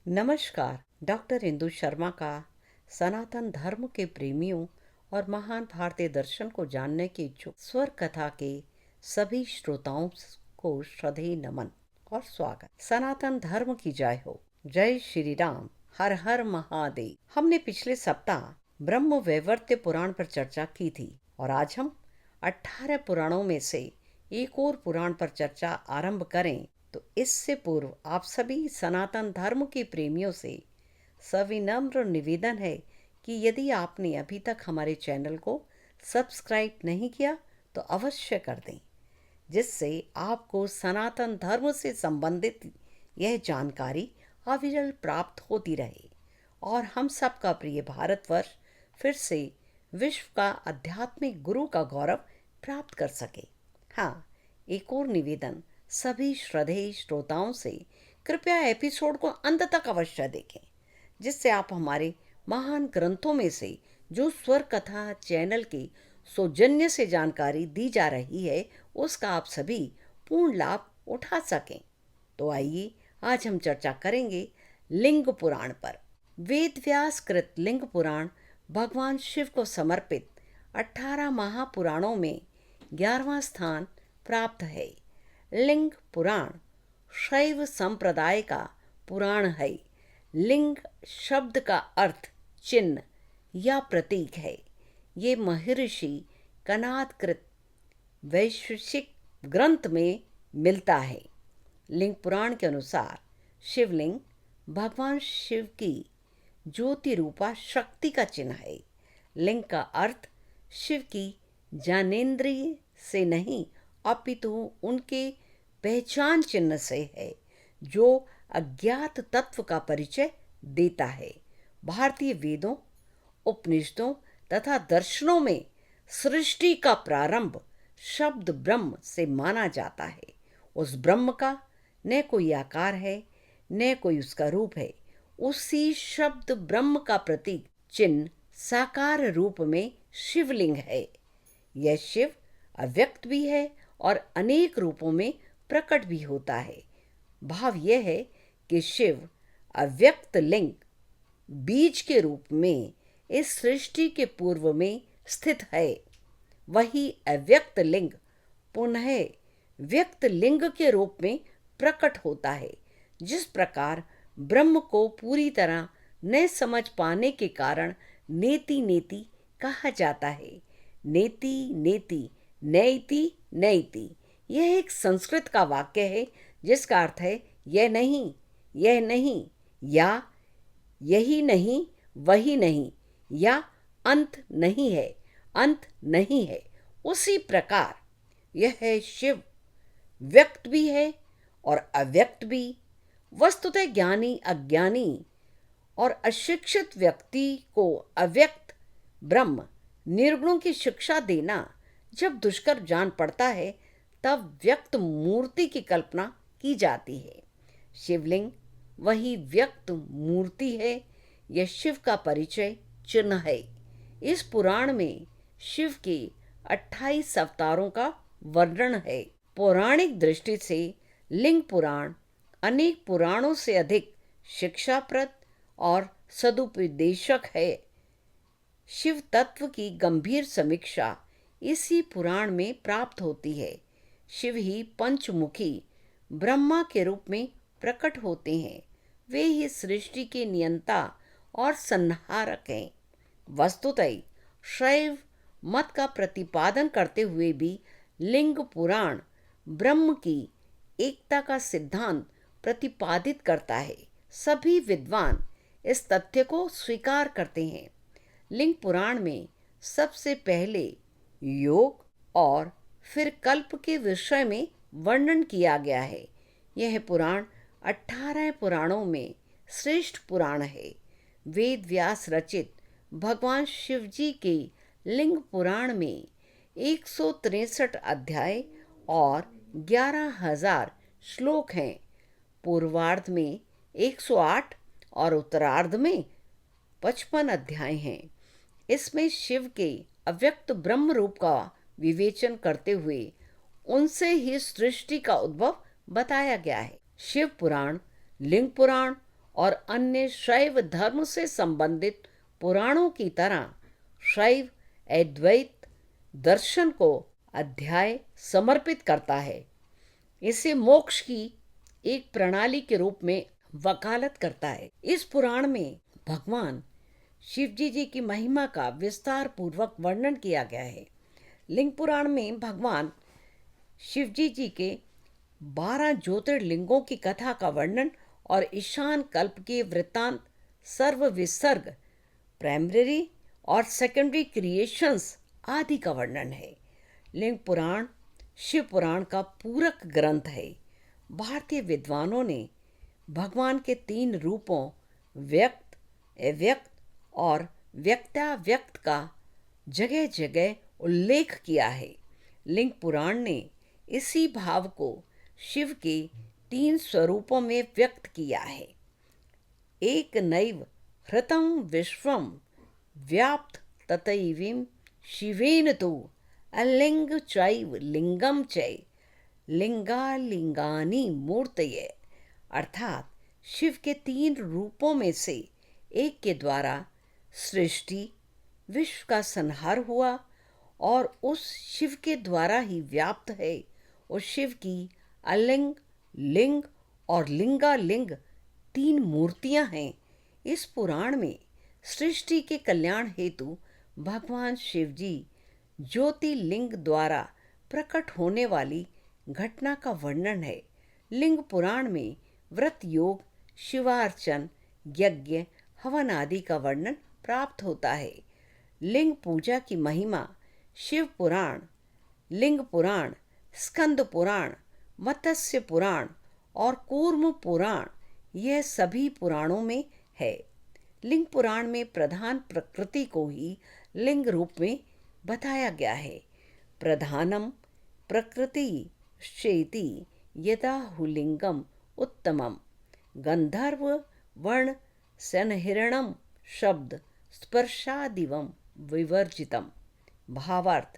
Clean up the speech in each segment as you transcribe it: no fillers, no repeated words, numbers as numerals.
नमस्कार। डॉक्टर इंदु शर्मा का सनातन धर्म के प्रेमियों और महान भारतीय दर्शन को जानने के इच्छुक स्वर कथा के सभी श्रोताओं को श्रद्धेय नमन और स्वागत। सनातन धर्म की जय हो। जय श्री राम। हर हर महादेव। हमने पिछले सप्ताह ब्रह्म वैवर्त्य पुराण पर चर्चा की थी और आज हम 18 पुराणों में से एक और पुराण पर चर्चा आरंभ करें तो इससे पूर्व आप सभी सनातन धर्म के प्रेमियों से सविनम्र निवेदन है कि यदि आपने अभी तक हमारे चैनल को सब्सक्राइब नहीं किया तो अवश्य कर दें, जिससे आपको सनातन धर्म से संबंधित यह जानकारी अविरल प्राप्त होती रहे और हम सबका प्रिय भारतवर्ष फिर से विश्व का आध्यात्मिक गुरु का गौरव प्राप्त कर सके। हाँ, एक और निवेदन सभी श्रद्धेय श्रोताओं से, कृपया एपिसोड को अंत तक अवश्य देखें, जिससे आप हमारे महान ग्रंथों में से जो स्वर कथा चैनल के सौजन्य से जानकारी दी जा रही है उसका आप सभी पूर्ण लाभ उठा सकें। तो आइए आज हम चर्चा करेंगे लिंग पुराण पर। वेद व्यास कृत लिंग पुराण भगवान शिव को समर्पित 18 महापुराणों में 11वां स्थान प्राप्त है। लिंग पुराण शैव संप्रदाय का पुराण है। लिंग शब्द का अर्थ चिन्ह या प्रतीक है। ये महर्षि कनाद कृत वैशेषिक ग्रंथ में मिलता है। लिंग पुराण के अनुसार शिवलिंग भगवान शिव की ज्योति रूपा शक्ति का चिन्ह है। लिंग का अर्थ शिव की ज्ञानेंद्रिय से नहीं अपितु उनके पहचान चिन्ह से है, जो अज्ञात तत्व का परिचय देता है। भारतीय वेदों, उपनिषदों तथा दर्शनों में सृष्टि का प्रारंभ शब्द ब्रह्म से माना जाता है। उस ब्रह्म का न कोई आकार है न कोई उसका रूप है। उसी शब्द ब्रह्म का प्रतीक चिन्ह साकार रूप में शिवलिंग है। यह शिव अव्यक्त भी है और अनेक रूपों में प्रकट भी होता है। भाव यह है कि शिव अव्यक्त लिंग बीज के रूप में इस सृष्टि के पूर्व में स्थित है। वही अव्यक्त लिंग पुनः व्यक्त लिंग के रूप में प्रकट होता है। जिस प्रकार ब्रह्म को पूरी तरह न समझ पाने के कारण नेति नेति कहा जाता है। नेति नेति नैति नैति यह एक संस्कृत का वाक्य है जिसका अर्थ है यह नहीं, या यही नहीं, वही नहीं, या अंत नहीं है, अंत नहीं है। उसी प्रकार यह है शिव व्यक्त भी है और अव्यक्त भी। वस्तुतः ज्ञानी अज्ञानी और अशिक्षित व्यक्ति को अव्यक्त ब्रह्म निर्गुणों की शिक्षा देना जब दुष्कर जान पड़ता है तब व्यक्त मूर्ति की कल्पना की जाती है। शिवलिंग वही व्यक्त मूर्ति है। यह शिव का परिचय चिन्ह है। इस पुराण में शिव के 28 अवतारों का वर्णन है। पौराणिक दृष्टि से लिंग पुराण अनेक पुराणों से अधिक शिक्षाप्रद और सदुपदेशक है। शिव तत्व की गंभीर समीक्षा इसी पुराण में प्राप्त होती है। शिव ही पंचमुखी ब्रह्मा के रूप में प्रकट होते हैं। वे ही सृष्टि के नियंता और संहारक हैं। वस्तुतः शैव मत का प्रतिपादन करते हुए भी लिंग पुराण ब्रह्म की एकता का सिद्धांत प्रतिपादित करता है। सभी विद्वान इस तथ्य को स्वीकार करते हैं। लिंग पुराण में सबसे पहले योग और फिर कल्प के विषय में वर्णन किया गया है। यह पुराण 18 पुराणों में श्रेष्ठ पुराण है। वेद व्यास रचित भगवान शिव जी के लिंग पुराण में 163 अध्याय और 11,000 श्लोक हैं। पूर्वार्ध में 108 और उत्तरार्ध में 55 अध्याय हैं। इसमें शिव के अव्यक्त ब्रह्म रूप का विवेचन करते हुए उनसे ही सृष्टि का उद्भव बताया गया है। शिव पुराण, लिंग पुराण और अन्य शैव धर्म से संबंधित पुराणों की तरह शैव अद्वैत दर्शन को अध्याय समर्पित करता है। इसे मोक्ष की एक प्रणाली के रूप में वकालत करता है। इस पुराण में भगवान शिवजी जी की महिमा का विस्तार पूर्वक वर्णन किया गया है। लिंग पुराण में भगवान शिवजी जी के 12 ज्योतिर्लिंगों की कथा का वर्णन और ईशान कल्प के वृत्तांत, सर्व विसर्ग, प्राइमरी और सेकेंडरी क्रिएशंस आदि का वर्णन है। लिंग पुराण शिव पुराण का पूरक ग्रंथ है। भारतीय विद्वानों ने भगवान के 3 रूपों व्यक्त, अव्यक्त और व्यक्ताव्यक्त का जगह जगह उल्लेख किया है। लिंग पुराण ने इसी भाव को शिव के 3 स्वरूपों में व्यक्त किया है। एक नैव हृतं विश्वं व्याप्त तथैवं शिवेन तु अलिंग चैव लिंगम चै लिंगालिंगानि मूर्तये, अर्थात शिव के 3 रूपों में से एक के द्वारा सृष्टि विश्व का संहार हुआ और उस शिव के द्वारा ही व्याप्त है। उस शिव की अलिंग, लिंग और लिंगालिंग 3 मूर्तियां हैं। इस पुराण में सृष्टि के कल्याण हेतु भगवान शिव जी ज्योतिर्लिंग द्वारा प्रकट होने वाली घटना का वर्णन है। लिंग पुराण में व्रत योग, शिवार्चन, यज्ञ, हवन आदि का वर्णन प्राप्त होता है। लिंग पूजा की महिमा शिव पुराण, लिंग पुराण, स्कंद पुराण, मत्स्य पुराण और कूर्म पुराण, यह सभी पुराणों में है। लिंग पुराण में प्रधान प्रकृति को ही लिंग रूप में बताया गया है। प्रधानम प्रकृति चेति यदा हुलिंगम उत्तमम गंधर्व वर्ण सनहिरणम शब्द स्पर्शादिवम विवर्जितम। भावार्थ,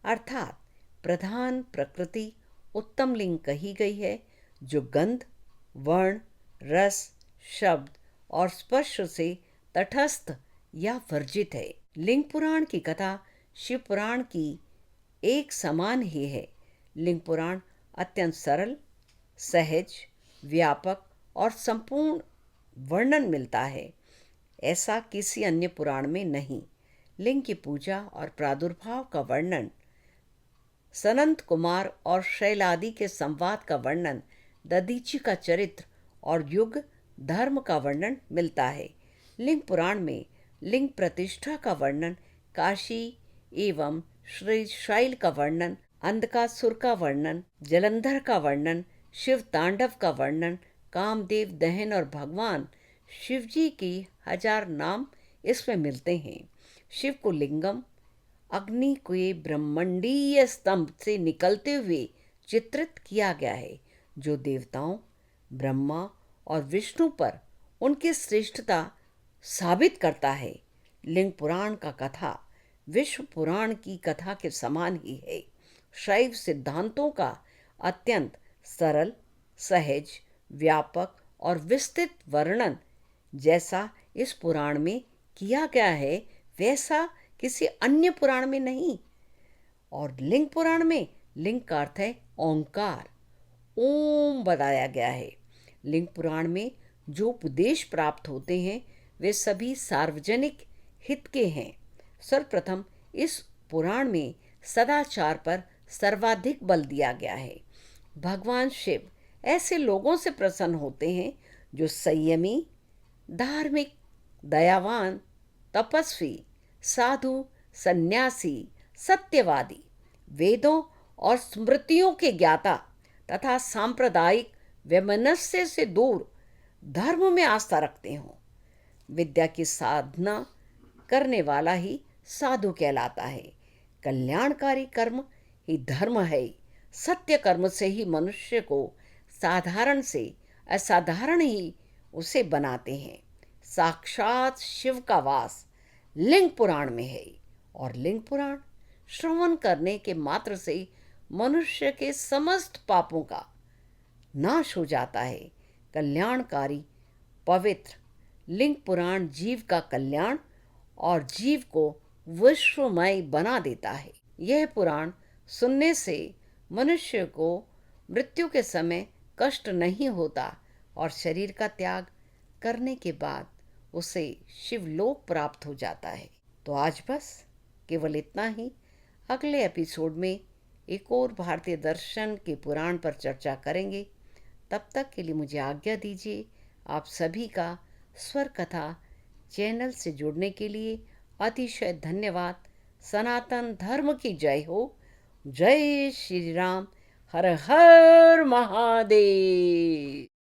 अर्थात प्रधान प्रकृति उत्तम लिंग कही गई है जो गंध, वर्ण, रस, शब्द और स्पर्श से तटस्थ या वर्जित है। लिंग पुराण की कथा शिव पुराण की एक समान ही है। लिंग पुराण अत्यंत सरल, सहज, व्यापक और संपूर्ण वर्णन मिलता है। ऐसा किसी अन्य पुराण में नहीं। लिंग की पूजा और प्रादुर्भाव का वर्णन, सनंत कुमार और शैलादि के संवाद का वर्णन, दधीची का चरित्र और युग धर्म का वर्णन मिलता है। लिंग पुराण में लिंग प्रतिष्ठा का वर्णन, काशी एवं श्री शैल का वर्णन, अंधकासुर का वर्णन, जलंधर का वर्णन, शिव तांडव का वर्णन, कामदेव दहन और भगवान शिवजी की 1000 नाम इसमें मिलते हैं। शिव को लिंगम, अग्नि के ब्रह्मंडीय स्तंभ से निकलते हुए चित्रित किया गया है, जो देवताओं, ब्रह्मा और विष्णु पर उनकी श्रेष्ठता साबित करता है। लिंग पुराण का कथा विश्व पुराण की कथा के समान ही है। शैव सिद्धांतों का अत्यंत सरल, सहज, व्यापक और विस्तृत वर्णन जैसा इस पुराण में किया गया है, वैसा किसी अन्य पुराण में नहीं। और लिंग पुराण में लिंग का अर्थ है ओंकार, ओम बताया गया है। लिंग पुराण में जो उपदेश प्राप्त होते हैं वे सभी सार्वजनिक हित के हैं। सर्वप्रथम इस पुराण में सदाचार पर सर्वाधिक बल दिया गया है। भगवान शिव ऐसे लोगों से प्रसन्न होते हैं जो संयमी, धार्मिक, दयावान, तपस्वी, साधु, सन्यासी, सत्यवादी, वेदों और स्मृतियों के ज्ञाता तथा सांप्रदायिक वैमनस्य से दूर धर्म में आस्था रखते हों। विद्या की साधना करने वाला ही साधु कहलाता है। कल्याणकारी कर्म ही धर्म है। सत्य कर्म से ही मनुष्य को साधारण से असाधारण ही उसे बनाते हैं। साक्षात शिव का वास लिंग पुराण में है और लिंग पुराण श्रवण करने के मात्र से मनुष्य के समस्त पापों का नाश हो जाता है। कल्याणकारी पवित्र लिंग पुराण जीव का कल्याण और जीव को विश्वमय बना देता है। यह पुराण सुनने से मनुष्य को मृत्यु के समय कष्ट नहीं होता और शरीर का त्याग करने के बाद उसे शिवलोक प्राप्त हो जाता है। तो आज बस केवल इतना ही। अगले एपिसोड में एक और भारतीय दर्शन के पुराण पर चर्चा करेंगे। तब तक के लिए मुझे आज्ञा दीजिए। आप सभी का स्वर कथा चैनल से जुड़ने के लिए अतिशय धन्यवाद। सनातन धर्म की जय हो। जय श्री राम। हर हर महादेव।